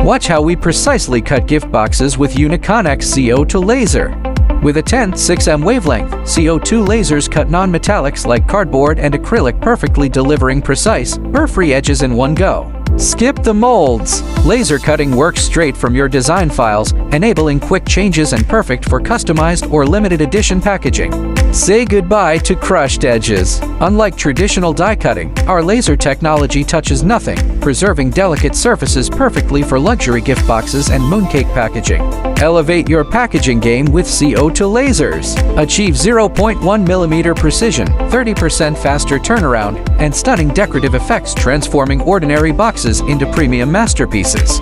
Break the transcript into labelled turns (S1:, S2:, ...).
S1: Watch how we precisely cut gift boxes with Unikonex CO₂ laser. With a 10th 6M wavelength, CO₂ lasers cut non-metallics like cardboard and acrylic, perfectly delivering precise, burr-free edges in one go. Skip the molds! Laser cutting works straight from your design files, enabling quick changes and perfect for customized or limited edition packaging. Say goodbye to crushed edges. Unlike traditional die cutting, our laser technology touches nothing, preserving delicate surfaces perfectly for luxury gift boxes and mooncake packaging. Elevate your packaging game with CO₂ lasers. Achieve 0.1mm precision, 30% faster turnaround, and stunning decorative effects, transforming ordinary boxes into premium masterpieces.